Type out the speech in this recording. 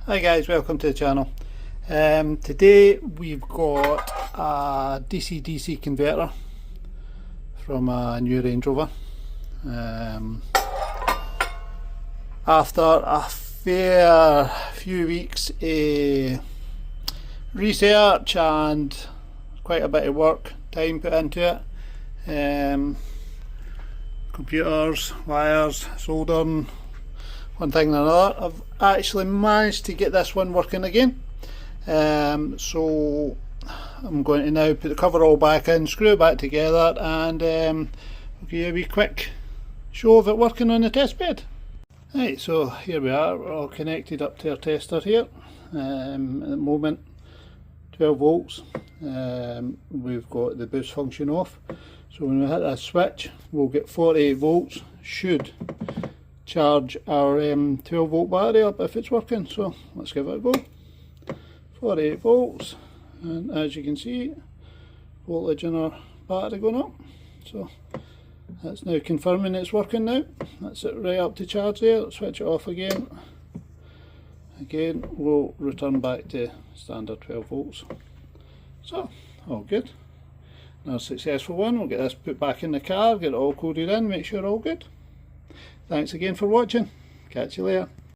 Hi guys, welcome to the channel. Today we've got a DC-DC converter from a new Range Rover. After a fair few weeks of research and quite a bit of work, time put into it, computers, wires, soldering, one thing and another, I've actually managed to get this one working again. So I'm going to now put the cover all back in, screw it back together, and we'll give you a wee quick show of it working on the test bed. Right, so here we are, we're all connected up to our tester here. At the moment 12 volts. We've got the boost function off, so when we hit that switch we'll get 48 volts, should charge our 12 volt battery up if it's working. So let's give it a go. 48 volts, and as you can see, voltage in our battery going up, so that's now confirming it's working now. That's it right up to charge there. Let's switch it off again. Again, we'll return back to standard 12 volts. So all good. Another successful one. We'll get this put back in the car, get it all coded in, make sure all good. Thanks again for watching. Catch you later.